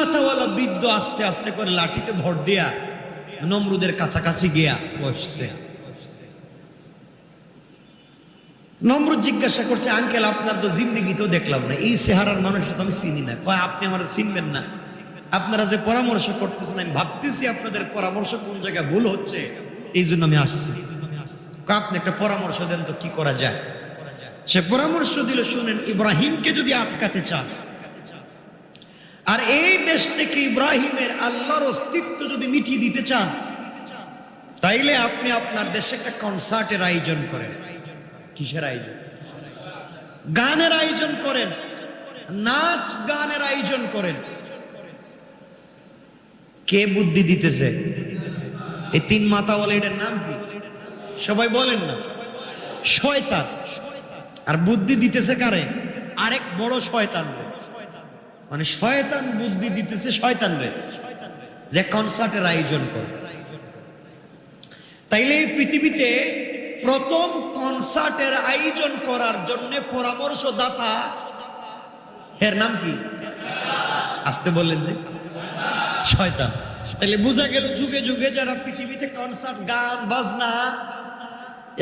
মাথাওয়ালা বৃদ্ধ আস্তে আস্তে করে লাঠিতে ভর দিয়া নমরুদের কাছাকাছি গিয়া বসছে। নমরুদ জিজ্ঞাসা করছে, আঙ্কেল আপনার তো জিন্দেগিতেও দেখলাম না, এই চেহারার মানুষ তো আমি চিনি না। কয়, আপনি আমার চিনবেন না? আপনারা যে পরামর্শ করতেছেন আমি ভাবতেছি আপনাদের পরামর্শ কোন জায়গায় ভুল হচ্ছে, এই জন্য আমি আসছি। আপনি একটা পরামর্শ দেন তো কি করা যায়। সে পরামর্শ দিল, শুনেন, ইব্রাহিমকে যদি আটকাতে চান আর এই দেশ থেকে ইব্রাহিমের আল্লাহর অস্তিত্ব যদি মিটিয়ে দিতে চান, তাইলে আপনি আপনার দেশে একটা কনসার্টের আয়োজন করেন। কিসের আয়োজন? গানের আয়োজন করেন, নাচ গানের আয়োজন করেন। কে বুদ্ধি দিতেছে? এই তিন মাথাওয়ালা, এটার নাম কি সবাই বলেন না? শয়তান। আর বুদ্ধি দিতেছে কারে? আরেক বড় শয়তান রে। মানে শয়তান বুদ্ধি দিতেছে শয়তান রে যে কনসার্টের আয়োজন করে। তাইলে এই পৃথিবীতে প্রথম কনসার্টের আয়োজন করার জন্য পরামর্শদাতা, এর নাম কি? আসতে বললেন যে শয়তান। তাহলে বোঝা গেল যুগে যুগে যারা পৃথিবীতে কনসার্ট, গান বাজনা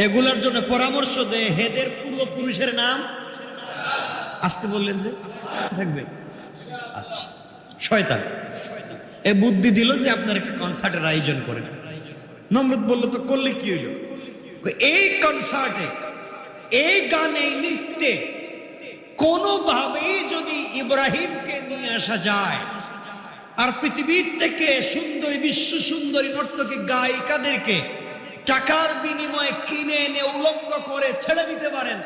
এগুলোর জন্য পরামর্শ দেয়, হেদের পূর্বপুরুষের নাম আসতে বললেন যে থাকবে। আচ্ছা, শয়তান এ বুদ্ধি দিল যে আপনার একটা কনসার্টের আয়োজন করেন। নমরুদ বলল, তো করলে কি হইল? এই কনসার্টে, এই গানে, এই নৃত্যে কোনোভাবেই যদি ইব্রাহিমকে নিয়ে আসা যায় আর পৃথিবীর থেকে সুন্দরী, বিশ্ব সুন্দরী নর্তকী গায়িকাদেরকে টাকার বিনিময়ে কিনে এনে উলঙ্গ করে ছেড়ে দিতে পারেন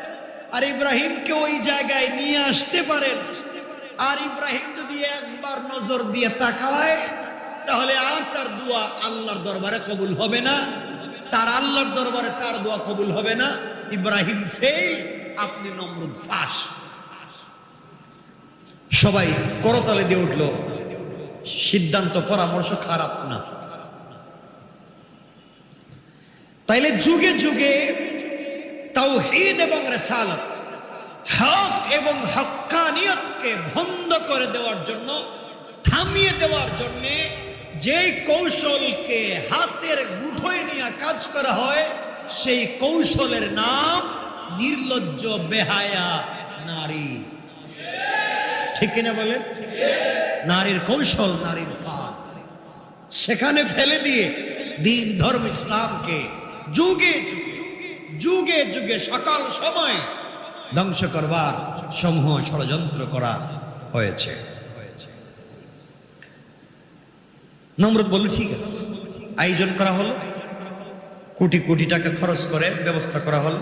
আর ইব্রাহিমকে ওই জায়গায় নিয়ে আসতে পারেন, আর ইব্রাহিম যদি একবার নজর দিয়ে তাকায়, তাহলে আর তার দোয়া আল্লাহর দরবারে কবুল হবে না, তার আল্লাহর দরবারে তার দোয়া কবুল হবে না। ইব্রাহিম ফেল, আপনি নমরুদ ফাঁস। সবাই করতালে দিয়ে উঠলো। সিদ্ধান্ত, পরামর্শ খারাপ না। তাইলে যুগে যুগে তাওহীদ এবং রিসালাত, হক এবং হক্কানিয়তকে বন্ধ করে দেওয়ার জন্য, থামিয়ে দেওয়ার জন্য যে কৌশলকে হাতের মুঠোয় নিয়ে কাজ করা হয়, সেই কৌশলের নাম নির্লজ্জ, বেহায়া নারী। ঠিক কিনা বলেন? নারীর কৌশল, নারীর ফাঁদ, সেখানে ফেলে দিয়ে দিন, ধর্ম, ইসলামকে যুগে যুগে, যুগে যুগে, সকাল সময় ধ্বংস করবার সমূহ ষড়যন্ত্র করা হয়েছে। নমরুদ বলল, ঠিক আছে, আয়োজন করা হলো, কোটি কোটি টাকা খরচ করে ব্যবস্থা করা হলো,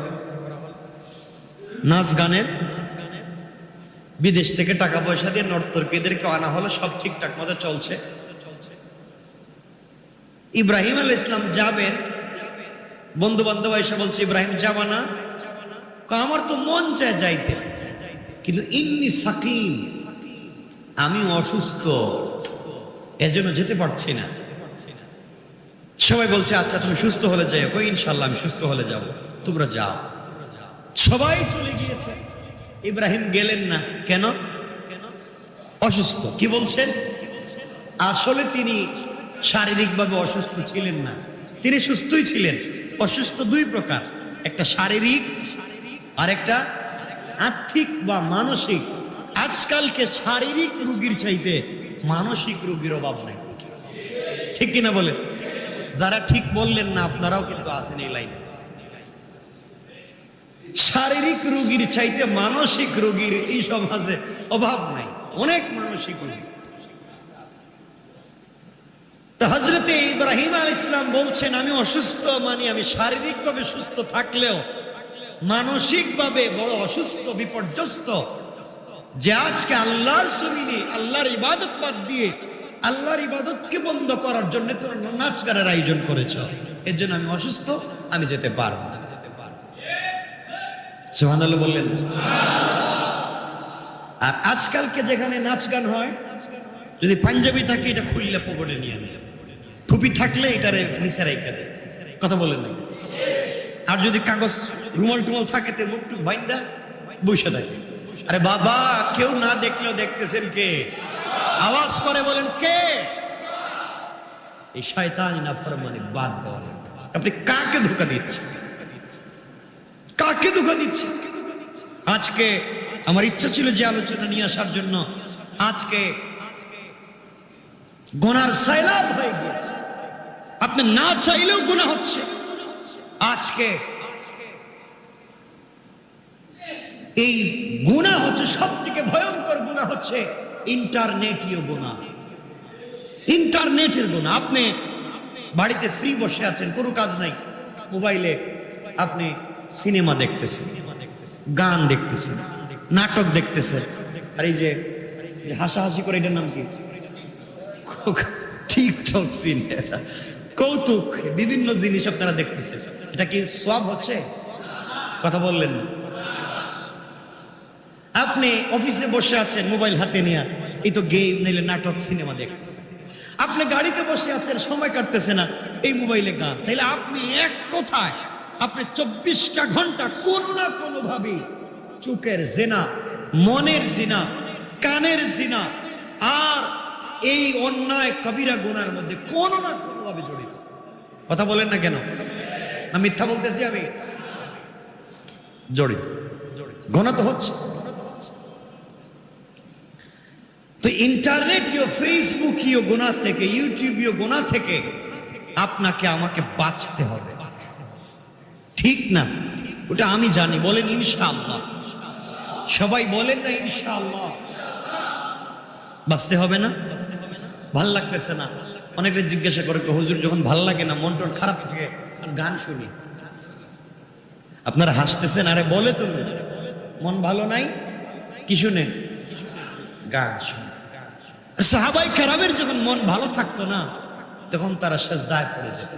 নাচ গানের, বিদেশ থেকে টাকা পয়সা দিয়ে নর্তকীদেরকে আনা হলো, সব ঠিকঠাক মতো চলছে। ইব্রাহিম আলাইহিস সালাম যাবেন, বন্ধু বান্ধব এসে বলছে, ইব্রাহিম যাবা না? আমার তো মন চায় যাইতে, কিন্তু ইন্নী সাকিম, আমি অসুস্থ, এজন্য যেতে পারছি না। সবাই বলছে, আচ্ছা তুমি সুস্থ হলে যাও। কই, ইনশাল্লাহ আমি সুস্থ হলে যাব, তোমরা যাও। সবাই চলে গিয়েছে, ইব্রাহিম গেলেন না। কেন? অসুস্থ। কি বলছেন? আসলে তিনি শারীরিকভাবে অসুস্থ ছিলেন না, তিনি সুস্থই ছিলেন। অসুস্থ দুই প্রকার, একটা শারীরিক আর একটা আর্থিক বা মানসিক। আজকালকে শারীরিক রোগীর চাইতে মানসিক রোগীর অভাব নাই। ঠিক কিনা বলে? যারা ঠিক বললেন না আপনারাও কিন্তু আছেন এই লাইনে। শারীরিক রোগীর চাইতে মানসিক রোগীর এই সমাজে অভাব নাই, অনেক মানসিক রোগী। তো হযরতে ইব্রাহিম আলাইহিস সালাম বলছেন, আমি অসুস্থ, মানে আমি শারীরিকভাবে সুস্থ থাকলেও মানসিকভাবে বড় অসুস্থ, বিপর্যস্ত, যে আজকে আল্লাহর জমিনে আল্লাহর ইবাদত বাদ দিয়ে আল্লাহর ইবাদতকে বন্ধ করার জন্য তোমরা নাচ গানের আয়োজন করেছ, এর জন্য আমি অসুস্থ, আমি যেতে পারবো না। সুবহানাল্লাহ বললেন। আর আজকালকে যেখানে নাচ গান হয়, যদি পাঞ্জাবি থাকে এটা খুললে পকেটে নিয়ে নেয়, টুপি থাকলে এটার নিচে রেখে দেয়। কথা বলেন না? আর যদি কাগজ রুমাল টুমাল থাকে তো মুখ টুক বাইন্দা বসে থাকে। আরে বাবা, কেউ না দেখলেও দেখতেছেন কে? আওয়াজ করে বলেন কে? এই শয়তানি নাফরমানি বাদ দেওয়া লাগবে। আপনি কাকে ধোঁকা দিচ্ছেন? কাকে ধোঁকা দিচ্ছেন? আজকে আমার ইচ্ছা ছিল যে আলোচনা নিয়ে আসার জন্য। আজকে গুনার সাইলাব হয়ে গেছে, আপনি না চাইলেও গুনাহ হচ্ছে। আজকে এই গুনাহ হচ্ছে, সব থেকে ভয়ঙ্কর গুনাহ হচ্ছে ইন্টারনেটীয় গুনাহ, ইন্টারনেটের গুনাহ। আপনি বাড়িতে ফ্রি বসে আছেন, কোনো কাজ নাই, মোবাইলে আপনি সিনেমা দেখতেছেন, গান দেখতেছেন, নাটক দেখতেছেন, আর এই যে হাসাহাসি করে, এটার নাম কি? টিকটক সিনেমা, কৌতুক, বিভিন্ন জিনিস আপনারা দেখতেছেন। এটা কি সওয়াব হচ্ছে? কথা বললেন না। আপনি অফিসে বসে আছেন মোবাইল হাতে নিয়ে, এই তো গেম নাইলে নাটক সিনেমা দেখতেছেন। আপনি গাড়িতে বসে আছেন, সময় কাটতেছে না, এই মোবাইলে গান। তাইলে আপনি এক কথায় আপনি 24টা ঘন্টা কোনো না কোনো ভাবে চোখের জিনা, মনের জিনা, কানের জিনা আর এই অন্যায় কবিরা গুনার মধ্যে কোনো না কোনো ভাবে জড়িত। কথা বলেন না কেন? না মিথ্যা বলতেছি আমি? জড়িত, গুনাহ তো হচ্ছে। তো ইন্টারনেটীয়, ফেসবুকীয় গুনাহ থেকে, ইউটিউবীয় গুনাহ থেকে আপনাকে আমাকে বাঁচতে হবে, ঠিক না? ওটা আমি জানি, বলেন ইনশাআল্লাহ। সবাই বলেন না ইনশাআল্লাহ। বাঁচতে হবে না? ভাল লাগতেছে না? অনেকে জিজ্ঞাসা করে, হুজুর যখন ভাল লাগে না, মন টন খারাপ থাকে, গান শুনি। আপনারা হাসতেছেন, আরে বলে তো মন ভালো নাই, কি শুনে? গান শুনে। সাহাবায়ে কেরামের যখন মন ভালো থাকতো না, তখন তারা সিজদায় পড়ে যেত।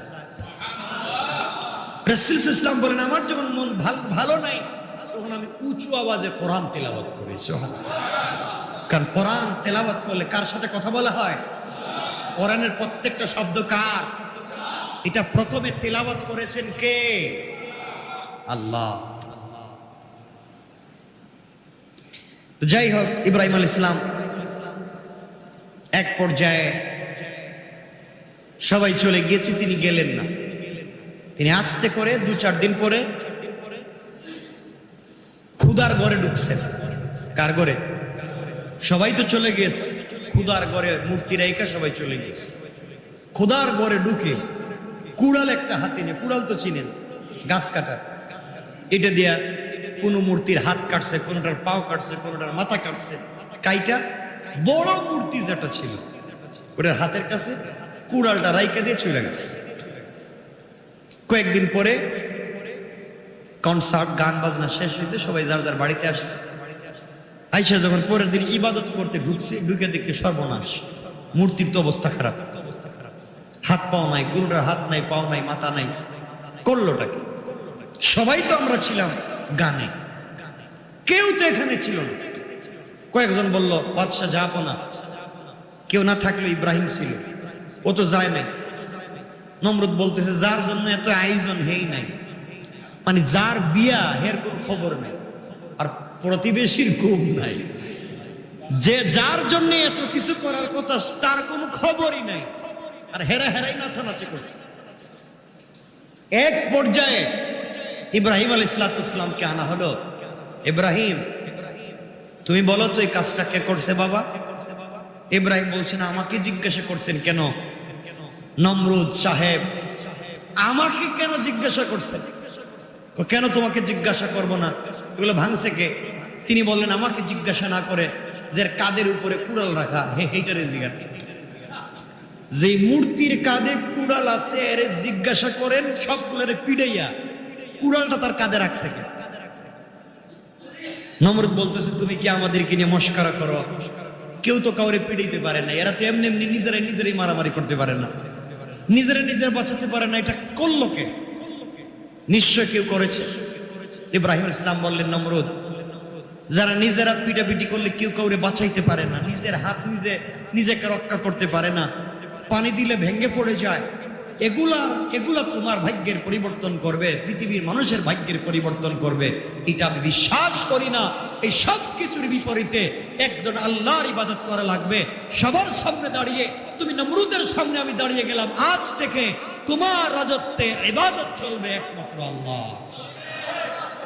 রাসূল সাল্লাল্লাহু আলাইহি ওয়াসাল্লাম বলেন, আমার যখন মন ভালো নাই, তখন আমি উঁচু আওয়াজে কোরআন তেলাওয়াত করি। সুবহানাল্লাহ। কারণ কোরআন তেলাওয়াত করলে কার সাথে কথা বলা হয়? কোরআনের প্রত্যেকটা শব্দ কার? এটা প্রথমে তেলাওয়াত করেছেন কে? আল্লাহ। তো যাই হোক, ইব্রাহিম আলাইহিস সালাম এক পর্যায়ে সবাই চলে গিয়েছে, তিনি গেলেন না। তিনি আস্তে করে 2-4 দিন পরে খুদার ঘরে ঢুকছেন। কার ঘরে? সবাই তো চলে গেছে, খুদার ঘরে মূর্তি রেখা সবাই চলে গেছে। খুদার ঘরে ঢুকে কুড়াল একটা হাতে নিয়ে, কুড়াল তো চিনেন, গাছ কাটার, এটা দিয়া কোনো মূর্তির হাত কাটছে, কোনোটার পাও কাটছে, কোনোটার মাথা কাটছে, কাইটা বড় মূর্তি যেটা ছিল ওটার হাতের কাছে কুড়ালটা রাইকা দিয়ে চলে গেছে। কয়েকদিন পরে কনসার্ট, গান বাজনা শেষ হয়েছে, সবাই যার যার বাড়িতে আসছে। আইসা যখন পরের দিন ইবাদত করতে ঢুকছে, ঢুকে দেখে সর্বনাশ, মূর্তির তো অবস্থা খারাপ, হাত পাও নাই, গুরুটার হাত নাই, পাও নাই, মাথা নাই, করলোটাকে? সবাই তো আমরা ছিলাম গানে, কেউ তো এখানে ছিল না। কয়েকজন বলল বাদশা যাবো না, কেউ না থাকলে ইব্রাহিম ছিল, ও তো যায় নাই। নমরুদ বলতেছে, যার জন্য এত আয়োজন হেই নাই, মানে যার বিয়া হের কোন খবর নাই, আর প্রতিবেশীর ঘুম নাই, যে যার জন্য এত কিছু করার কথা তার কোনো খবরই নাই, আর হেরা হেরাই নাচানাচি করছে। এক পর্যায়ে ইব্রাহিম আলাইহিস সালামকে আনা হলো। ইব্রাহিম, তুমি বলো তো এই কাজটা কে করছে বাবা? ইব্রাহিম বলছেন, আমাকে জিজ্ঞাসা করছেন কেন? নমরুদ সাহেব আমাকে কেন জিজ্ঞাসা করছেন? কেন তোমাকে জিজ্ঞাসা করব না, এগুলো ভাঙছে কে? তিনি বললেন, আমাকে জিজ্ঞাসা না করে যে কাদের উপরে কুড়াল রাখা, এইটারে জিজ্ঞাসা, যে মূর্তির কাঁধে কুড়াল আছে এর জিজ্ঞাসা করেন, সবগুলোরে পিড়াইয়া কুড়ালটা তার কাঁধে রাখছে কে? নমরুদ বলতেছে, তুমি কি আমাদেরকে নিয়ে মস্করা করো? কেউ তো কাউরে পিড়াইতে পারে না, এরা তো এমনি এমনি নিজেরাই মারামারি করতে পারে না, নিজেরা বাঁচাতে পারে না, এটা করলো কে? নিশ্চয় কেউ করেছে। ইব্রাহিম আলাইহিস সালাম বললেন, নমরুদ, যারা নিজেরা পিটাপিটি করলে কেউ কাউরে বাঁচাইতে পারে না, নিজের হাত নিজেকে রক্ষা করতে পারে না, পানি দিলে ভেঙে পড়ে যায়, এগুলা তোমার ভাগ্যের পরিবর্তন করবে, পৃথিবীর মানুষের ভাগ্যের পরিবর্তন করবে, এটা আমি বিশ্বাস করি না। এই সব কিছুর বিপরীতে একজন আল্লাহর ইবাদত করা লাগবে। সবার সামনে দাঁড়িয়ে তুমি নমরুদের সামনে আমি দাঁড়িয়ে গেলাম, আজ থেকে তোমার রাজত্বে ইবাদত চলবে একমাত্র আল্লাহ।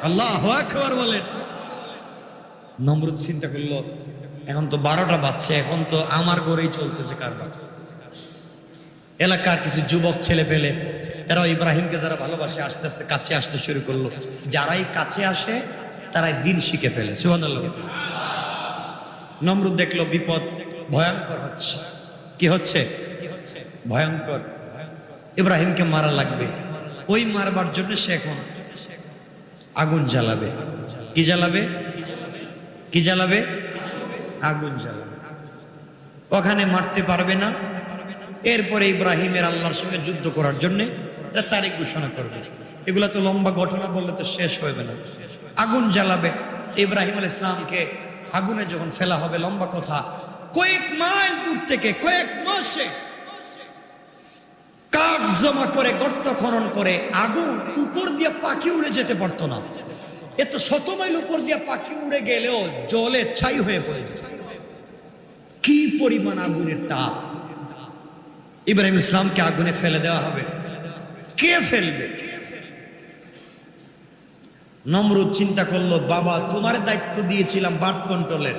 আল্লাহু আকবার বলেন। নমরুদ চিন্তা করলো, এখন তো 12টা বাজছে, এখন তো আমার ঘরেই চলতেছে কারবার। এলাকার কিছু যুবক ছেলে পেলে এরা ইব্রাহিমকে যারা ভালোবাসে আস্তে আস্তে কাছে আসতে শুরু করলো। যারাই কাছে আসে তারাই দিন শিখে ফেলে। সুবহানাল্লাহ। নমরুদ দেখলো বিপদ ভয়ঙ্কর হচ্ছে। কি হচ্ছে? ভয়ঙ্কর। ইব্রাহিমকে মারা লাগবে। ওই মারবার জন্য সে এখন আগুন জ্বালাবে। কি জ্বালাবে? কি জ্বালাবে? আগুন জ্বালাবে। ওখানে মারতে পারবে না। এরপরে ইব্রাহিমের আল্লাহর সঙ্গে যুদ্ধ করার জন্য তারিখ ঘোষণা করবে। এগুলা তো লম্বা ঘটনা বললে তো শেষ হবে না। আগুন জ্বালাবে। ইব্রাহিম আলাইহিস সালামকে আগুনে যখন ফেলা হবে, লম্বা কথা, কয়েক মাইল দূর থেকে কয়েক মাসে কাঠ জমা করে গর্ত খনন করে আগুন উপর দিয়ে পাখি উড়ে যেতে পারতো না। এত 100 মাইল উপর দিয়ে পাখি উড়ে গেলেও জলে ছাই হয়ে পড়ে। কি পরিমাণ আগুনের তাপ! ইব্রাহিম ইসলামকে আগুনে ফেলে দেওয়া হবে। কে ফেলবে? নমরুদ চিন্তা করলো, বাবা তোমার দায়িত্ব দিয়েছিলাম বার্থ কন্ট্রোলের,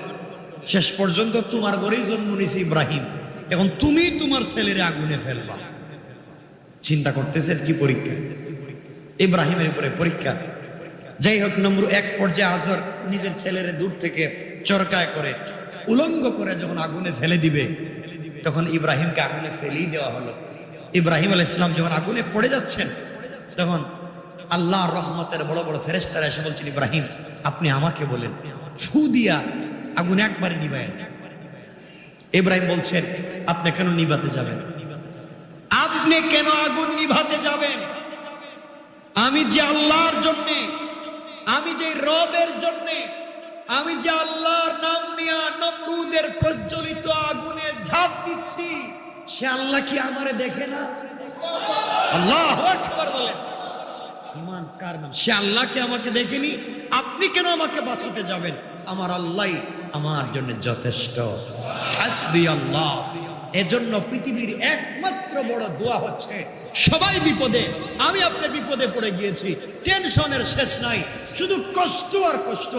শেষ পর্যন্ত তোমার ঘরেই জন্ম নিয়েছে ইব্রাহিম, এখন তুমি তোমার ছেলের আগুনে ফেলবা। চিন্তা করতেছেন কি পরীক্ষা! ইব্রাহিমের উপরে পরীক্ষা। যাই হোক, নমরুদ এক পর্যায়ে আজর নিজের ছেলের দূর থেকে চরকায় করে উলঙ্গ করে যখন আগুনে ফেলে দিবে, তখন ইব্রাহিমকে আগুনে ফেলেই দেওয়া হলো। ইব্রাহিম আলাইহিস সালাম যখন আগুনে পড়ে যাচ্ছেন, তখন আল্লাহর রহমতের বড় বড় ফেরেশতারা এসে বলছেন, ইব্রাহিম আপনি আমাকে বলেন, ফু দিয়া আগুন একবারে নিভায়েন। ইব্রাহিম বলছেন, আপনি কেন নিভাতে যাবেন? আপনি কেন আগুন নিভাতে যাবেন? আমি যে আল্লাহর জন্যে, আমি যে রবের জন্যে, আমি যে আল্লাহর নাম নিয়ে নমরুদের প্রজ্বলিত আগুনে ঝাঁপ দিচ্ছি, সে আল্লাহ কি আমারে দেখে না? আল্লাহু আকবার বলেন। ঈমান কার নাম? সে আল্লাহকে আমাকে দেখেনি? আপনি কেন আমাকে বাঁচাতে যাবেন? আমার আল্লাহই আমার জন্য যথেষ্ট। হাসবি আল্লাহ। এজন্য পৃথিবীর একমাত্র বড় দোয়া হচ্ছে, সবাই বিপদে, আমি আপনি বিপদে পড়ে গিয়েছি, টেনশনের শেষ নাই, শুধু কষ্ট আর কষ্ট,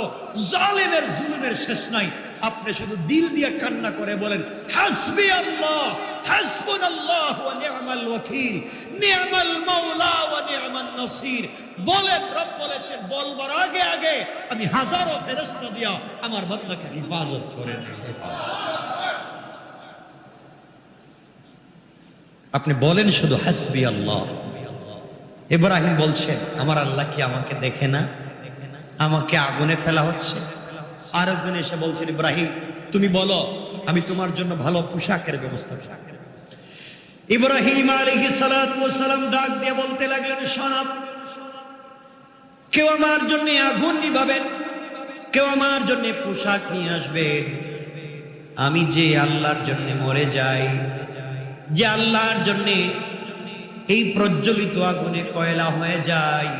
জালেমের জুলুমের শেষ নাই। আপনি শুধু দিল দিয়ে কান্না করে বলেন, হাসবি আল্লাহ, হাসবুনাল্লাহু ওয়া নি'মাল ওয়াকিল, নি'মাল মাওলা ওয়া নি'মান নাসির। বলেন, রব বলেছেন বলবার আগে আগে আমি হাজারো ফেরেশতা দিয়া আমার বান্দাকে হিফাজত করে নেব। আপনি বলেন শুধু হাসবি আল্লাহ। ইব্রাহিম বলছেন, আমার আল্লাহ কি আমাকে দেখে না? আমাকে আগুনে ফেলা হচ্ছে। আরেকজন এসে বলছেন, ইব্রাহিম তুমি বলো, আমি তোমার জন্য ভালো পোশাকের ব্যবস্থা করি। ইব্রাহিম আলাইহিস সালাতু ওয়াস সালাম ডাক দিয়ে বলতে লাগলেন, শোনো, কেউ আমার জন্য আগুন নিভাবেন, কেউ আমার জন্য পোশাক নিয়ে আসবেন। আমি যে আল্লাহর জন্য মরে যাই, যে আল্লাহর জন্য এই প্রজ্বলিত আগুনে কয়লা হয়ে যায়,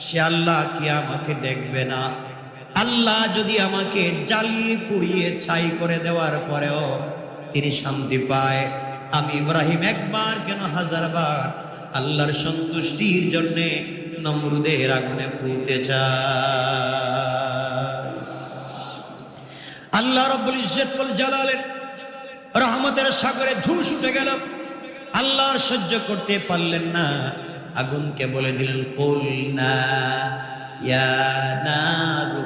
সে আল্লাহ কি আমাকে দেখবে না? আল্লাহ যদি আমাকে জ্বালিয়ে পুড়িয়ে ছাই করে দেওয়ার পরেও তিনি শান্তি পায়, আমি ইব্রাহিম একবার কেন 1000 বার আল্লাহর সন্তুষ্টির জন্য নমরুদের আগুনে পুড়তে চাই। আল্লাহ রাব্বুল ইজ্জত ওয়াল জালালের রহমতের সাগরে ঝুশ উঠে গেল। আল্লাহর সহ্য করতে পারলেন না, আগুনকে বলে দিলেন, কুলনা ইয়া নারু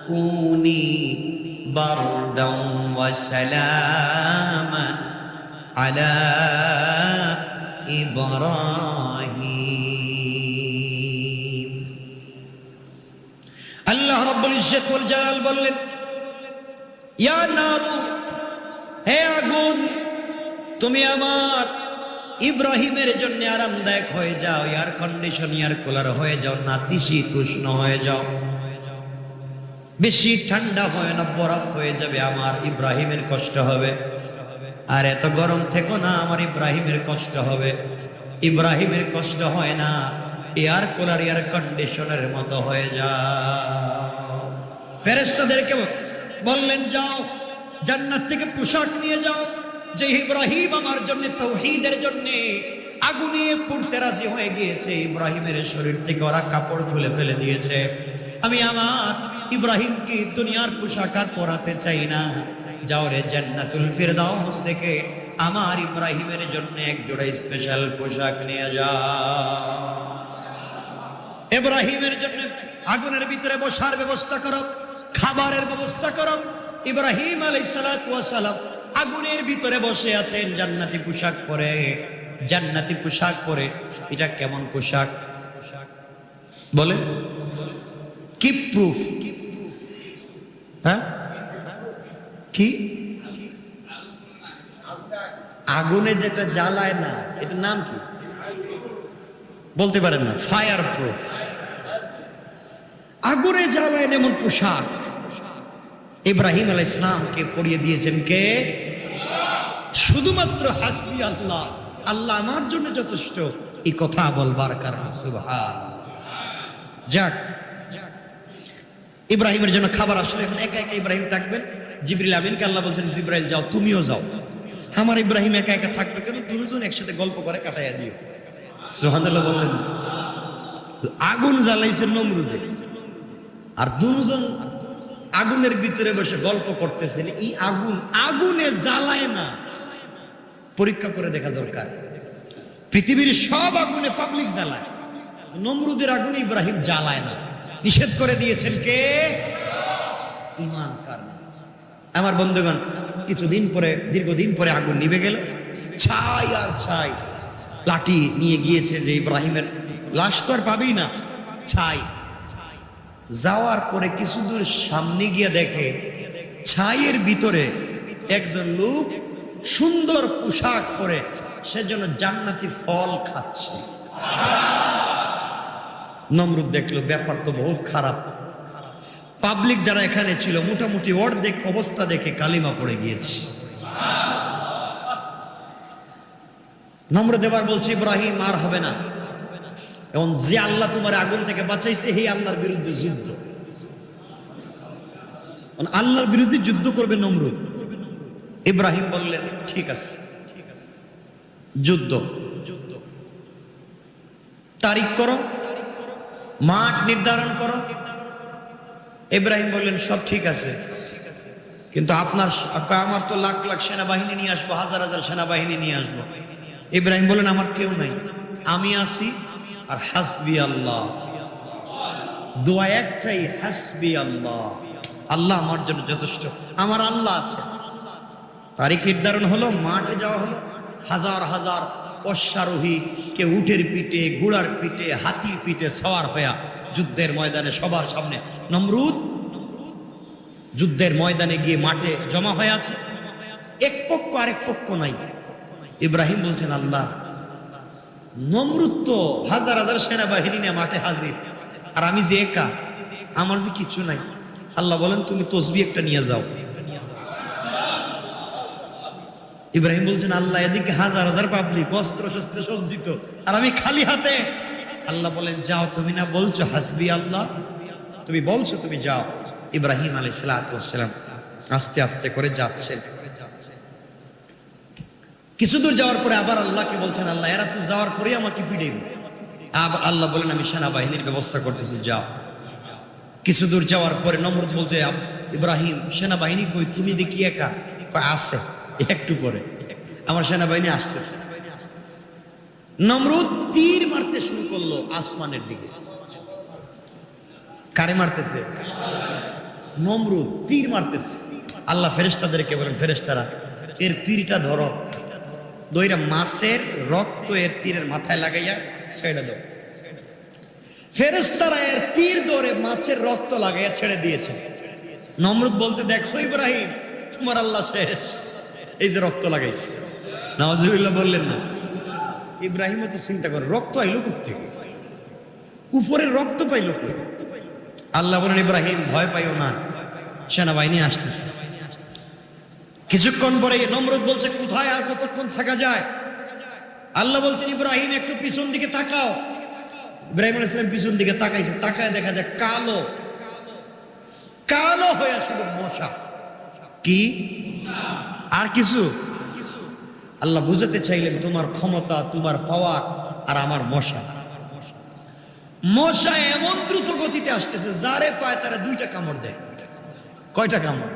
কুনি বারদান ওয়া সালামান আলা ইব্রাহিম। আল্লাহ রাব্বুল ইজ্জত ওয়াল জালাল বললেন, ইয়া নারু, হে আগুন, তুমি আমার ইব্রাহিমের জন্য আরামদায়ক হয়ে যাও, এয়ার কন্ডিশন, এয়ার কুলার হয়ে যাও, নাতিশীতোষ্ণ হয়ে যাও, বেশি ঠান্ডা হয় না, বরফ হয়ে যাবে, আমার ইব্রাহিমের কষ্ট হবে। আর এত গরম থেকো না, আমার ইব্রাহিমের কষ্ট হবে। ইব্রাহিমের কষ্ট হয় না, এয়ার কুলার এয়ার কন্ডিশনের মতো হয়ে যায়। ফেরেশতাদেরকে বললেন, যাও জান্নাত থেকে পোশাক নিয়ে যাও। যে ইব্রাহিম আমার জন্য তাওহীদের জন্য আগুনে পুড়তে রাজি হয়ে গিয়েছে, ইব্রাহিমের শরীর থেকে ওরা কাপড় খুলে ফেলে দিয়েছে। আমি আমার ইব্রাহিমকে দুনিয়ার পোশাক আর পরাতে চাই না। যাও রে জান্নাতুল ফিরদাউস থেকে আমার ইব্রাহিমের জন্য এক জোড়া স্পেশাল পোশাক নিয়ে যাও। ইব্রাহিমের জন্য আগুনের ভিতরে বসার ব্যবস্থা করো, খাবারের ব্যবস্থা করো। ইব্রাহিম আলাইহিস সালাতু ওয়াস সালাম আগুনের ভিতরে বসে আছেন জান্নাতি পোশাক পরে। জান্নাতি পোশাক পরে, এটা কেমন পোশাক বলেন? কি প্রুফ? হ্যাঁ, কি আগুনে যেটা জ্বালায় না, এটার নাম কি বলতে পারেন না? Fire proof. আগুনে জ্বালায় এমন পোশাক ইব্রাহিম আলাইহিস সালামকে পরিয়ে দিয়েছেন কে? শুধুমাত্র হাসবি আল্লাহ, আল্লাহ আমার জন্য যথেষ্ট, এই কথা বলবার কারণে। সুবহানাল্লাহ। যাক, ইব্রাহিমের জন্য খাবার আসলে এখন একা একা ইব্রাহিম থাকবেন। জিবরিল আমিনকে আল্লাহ বলছেন, জিবরাইল যাও, তুমিও যাও। আমার ইব্রাহিম একা একা থাকবে কেন? দুজন একসাথে গল্প করে কাটাইয়া দিও। সুবহানাল্লাহ বললেন। আগুন জ্বালাইছে নমরুদে, আর দুজন আগুনের ভিতরে বসে গল্প করতেছেন। এই আগুন আগুনে জ্বালায় না, পরীক্ষা করে দেখা দরকার। পৃথিবীর সব আগুনে পাবলিক জ্বালায়, নমরুদের আগুনে ইব্রাহিম জ্বালায় না। নিষেধ করে দিয়েছেন কে? ঈমান কারণে। আমার বন্ধুগণ, কিছুদিন পরে, দীর্ঘদিন পরে আগুন নিভে গেল। ছাই আর ছাই। লাঠি নিয়ে গিয়েছে যে ইব্রাহিমের লাশ তো আর পাবেই না, ছাই। যাওয়ার পরে কিছু দূর সামনে গিয়ে দেখে ছাইয়ের ভিতরে একজন লোক সুন্দর পোশাক পরে, সেজন্য জান্নাতি ফল খাচ্ছে। নমরুদ দেখলো ব্যাপার তো বহুত খারাপ। পাবলিক যারা এখানে ছিল মোটামুটি অর্ধেক অবস্থা দেখে কালিমা পড়ে গিয়েছে। নমরুদ এবার বলছে, ইব্রাহিম আর হবে না। এবং যে আল্লাহ তোমার আগুন থেকে বাঁচাইছে, হে আল্লাহর বিরুদ্ধে যুদ্ধ। আল্লাহর বিরুদ্ধে যুদ্ধ করবে নমরুদ। ইব্রাহিম বললেন, ঠিক আছে, যুদ্ধ। তারিখ করো, মাঠ নির্ধারণ করো। ইব্রাহিম বললেন, সব ঠিক আছে, কিন্তু আমার তো লাখ লাখ সেনাবাহিনী নিয়ে আসবো, হাজার হাজার সেনাবাহিনী নিয়ে আসবো। ইব্রাহিম বললেন, আমার কেউ নাই, আমি আছি, আর হাসবি আল্লাহ। দোয়া একটাই, হাসবি আল্লাহ, আল্লাহ আমার জন্য যথেষ্ট, আমার আল্লাহ আছে। তারিখ নির্ধারণ হলো, মাঠে যাওয়া হলো। হাজার হাজার অশ্বারোহী, কে উটের পিঠে, ঘোড়ার পিঠে, হাতির পিঠে সওয়ার হইয়া যুদ্ধের ময়দানে সবার সামনে। নমরুদ যুদ্ধের ময়দানে গিয়ে মাঠে জমা হয়ে আছে, এক পক্ষ আরেক পক্ষ নাই। ইব্রাহিম বলছেন, আল্লাহ, নমরুদ তো হাজার হাজার সেনাবাহিনী নিয়ে মাঠে হাজির, আর আমি যে একা, আমার যে কিছু নাই। আল্লাহ বলেন, তুমি তসবিহ একটা নিয়ে যাও। ইব্রাহিম বলছেন, আল্লাহ, এদিকে হাজার হাজার পাবলিক, অস্ত্র শস্ত্র সজ্জিত, আর আমি খালি হাতে। আল্লাহ বলেন, যাও, তুমি না বলছো হাসবি আল্লাহ, তুমি বলছো, তুমি যাও। ইব্রাহিম আলাইহিস সালাতু ওয়াস সালাম আস্তে আস্তে করে যাচ্ছেন। কিছু দূর যাওয়ার পরে আবার আল্লাহকে বলছেন, আল্লাহ, এরা তো যাওয়ার পরে আমাকে পিটাইবে। আবার আল্লাহ বলেন, আমি সেনাবাহিনীর ব্যবস্থা করতেছি, যাও। কিছু দূর যাওয়ার পরে নমরুদ বলছে, ইব্রাহিম, সেনাবাহিনী কই? তুমি দেখি একা? আছে, একটু পরে আমার সেনাবাহিনী আসতেছে। নমরুদ তীর মারতে শুরু করলো আসমানের দিকে। কারে মারতেছে? নমরুদ তীর মারতেছে। আল্লাহ ফেরেশতাদেরকে বলেন, ফেরেশতারা, এর তীরটা ধরো, দইরা মাছের রক্ত এর তীরের মাথায় লাগাইয়া ছেড়ে দাও। ফেরেশতারা এর তীর ধরে মাছের রক্ত লাগাইয়া ছেড়ে দিয়েছে। নমরুদ বলতে, দেখছো ইব্রাহিম, তোমার আল্লাহ শেষ, এই যে রক্ত লাগাইছে। নাউজুবিল্লাহ বললেন না? ইব্রাহিমও তো চিন্তা করে, রক্ত আইলো কোত্থেকে, উপরের রক্ত পাইলো কই? আল্লাহ বলেন, ইব্রাহিম, ভয় পাইও না, সেনাবাহিনী আসতেছে। কিছুক্ষণ পরে নমরুদ বলছে, কোথায় আর কতক্ষণ থাকা যায়? আল্লাহ বলছেন ইব্রাহিম একটু পিছন দিকে তাকাও। ইব্রাহিম আলাইহিস সালাম পিছন দিকে তাকাইছে, তাকায় দেখা যায় কালো কালো হয়ে শুধু মশা। কি আর কিছু? আল্লাহ বুঝাতে চাইলেন তোমার ক্ষমতা, তোমার পাওয়ার আর আমার মশা। মশা এমন দ্রুত গতিতে আসতেছে, যারে পায় তারা দুইটা কামড় দেয়। কয়টা কামড়?